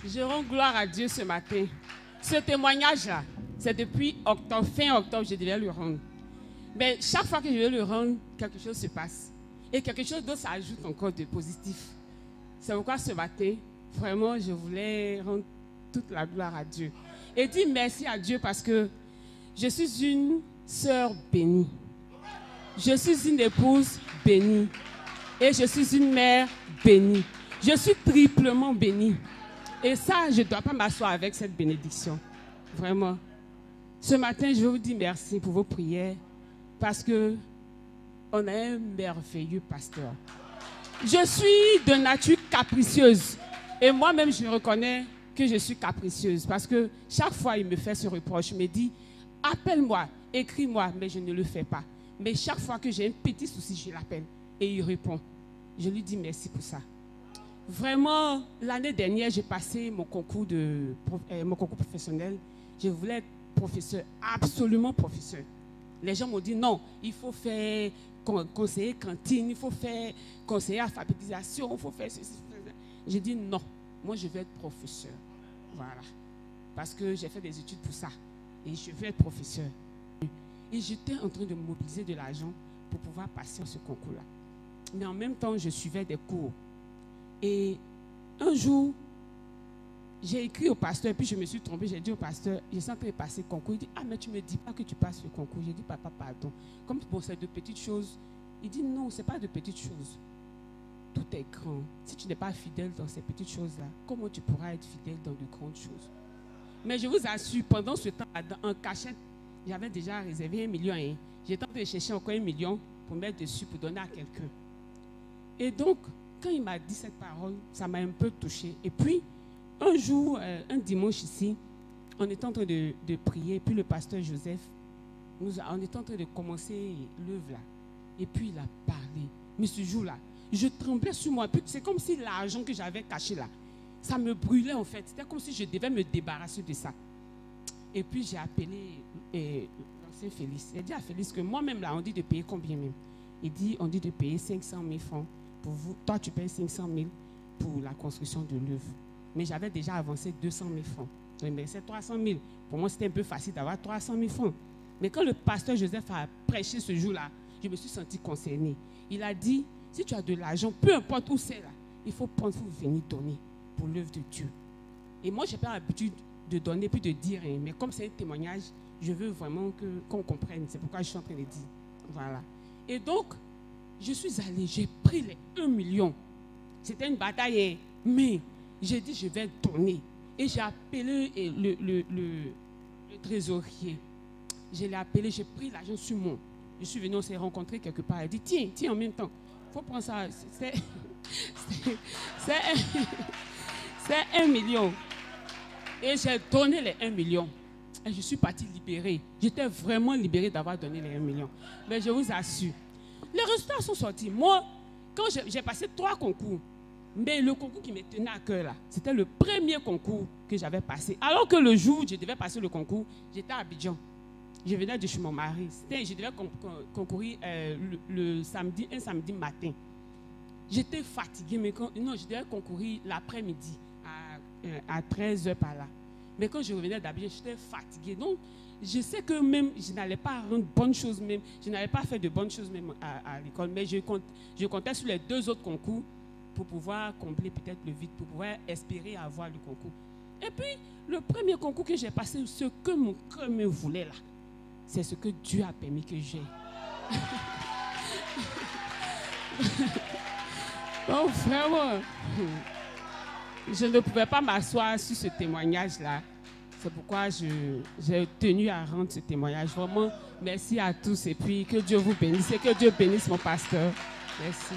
Je rends gloire à Dieu ce matin. Ce témoignage-là, c'est depuis octobre, fin octobre, je devais le rendre. Mais chaque fois que je vais le rendre, quelque chose se passe. Et quelque chose d'autre s'ajoute encore de positif. C'est pourquoi ce matin, vraiment, je voulais rendre toute la gloire à Dieu. Et dire merci à Dieu parce que je suis une sœur bénie. Je suis une épouse bénie. Et je suis une mère bénie. Je suis triplement bénie. Et ça, je ne dois pas m'asseoir avec cette bénédiction. Vraiment. Ce matin, je vais vous dire merci pour vos prières. Parce que on a un merveilleux pasteur. Je suis de nature capricieuse. Et moi-même, je reconnais que je suis capricieuse. Parce que chaque fois, il me fait ce reproche. Il me dit, appelle-moi, écris-moi, mais je ne le fais pas. Mais chaque fois que j'ai un petit souci, je l'appelle. Et il répond. Je lui dis merci pour ça. Vraiment, l'année dernière, j'ai passé mon concours professionnel. Je voulais être professeur, absolument professeur. Les gens m'ont dit non, il faut faire conseiller cantine, il faut faire conseiller alphabétisation, il faut faire ceci. J'ai dit non, moi je veux être professeur. Voilà. Parce que j'ai fait des études pour ça. Et je veux être professeur. Et j'étais en train de mobiliser de l'argent pour pouvoir passer ce concours-là. Mais en même temps, je suivais des cours. Et un jour, j'ai écrit au pasteur, puis je me suis trompée. J'ai dit au pasteur, je suis en train de passer le concours. Il dit, ah, mais tu ne me dis pas que tu passes le concours. J'ai dit, papa, pardon. Comme bon, c'est de petites choses. Il dit, non, ce n'est pas de petites choses. Tout est grand. Si tu n'es pas fidèle dans ces petites choses-là, comment tu pourras être fidèle dans de grandes choses? Mais je vous assure, pendant ce temps, en cachette, j'avais déjà réservé 1 million. J'étais en train de chercher encore 1 million pour mettre dessus, pour donner à quelqu'un. Et donc, quand il m'a dit cette parole, ça m'a un peu touchée. Et puis, un jour, un dimanche ici, on était en train de prier. Et puis le pasteur Joseph, on était en train de commencer l'œuvre là. Et puis il a parlé. Mais ce jour-là, je tremblais sur moi. C'est comme si l'argent que j'avais caché là, ça me brûlait en fait. C'était comme si je devais me débarrasser de ça. Et puis j'ai appelé l'ancien Félix. J'ai dit à Félix que moi-même là, on dit de payer combien même? Il dit, on dit de payer 500 000 francs pour vous. Toi, tu payes 500 000 pour la construction de l'œuvre. Mais j'avais déjà avancé 200 000 francs. Donc, mais c'est 300 000. Pour moi, c'était un peu facile d'avoir 300 000 francs. Mais quand le pasteur Joseph a prêché ce jour-là, je me suis sentie concernée. Il a dit, si tu as de l'argent, peu importe où c'est là, il faut prendre, il faut venir donner pour l'œuvre de Dieu. Et moi, je n'ai pas l'habitude de donner puis de dire rien. Mais comme c'est un témoignage, je veux vraiment qu'on comprenne. C'est pourquoi je suis en train de dire. Voilà. Et donc, je suis allée, j'ai pris les 1 million. C'était une bataille, mais j'ai dit, je vais donner. Et j'ai appelé le trésorier. Je l'ai appelé, j'ai pris l'argent sur moi. Je suis venue, on s'est rencontrés quelque part. Elle dit, tiens, en même temps, il faut prendre ça. C'est 1 million. Et j'ai donné les 1 million. Et je suis partie libérée. J'étais vraiment libérée d'avoir donné les 1 million. Mais je vous assure, les résultats sont sortis. Moi, quand j'ai passé 3 concours, mais le concours qui me tenait à cœur là, c'était le premier concours que j'avais passé. Alors que le jour où je devais passer le concours, j'étais à Abidjan. Je venais de chez mon mari. Je devais concourir un samedi matin. J'étais fatiguée, mais je devais concourir l'après-midi à 13h par là. Mais quand je revenais d'Abidjan, j'étais fatiguée. Donc, je sais que même, je n'allais pas rendre bonnes choses même. Je n'allais pas faire de bonnes choses même à l'école. Mais je comptais sur les 2 autres concours pour pouvoir combler peut-être le vide, pour pouvoir espérer avoir le concours. Et puis, le premier concours que j'ai passé, ce que mon cœur me voulait là, c'est ce que Dieu a permis que j'ai. Donc, vraiment, je ne pouvais pas m'asseoir sur ce témoignage-là. C'est pourquoi j'ai tenu à rendre ce témoignage. Vraiment, merci à tous et puis que Dieu vous bénisse et que Dieu bénisse mon pasteur. Merci.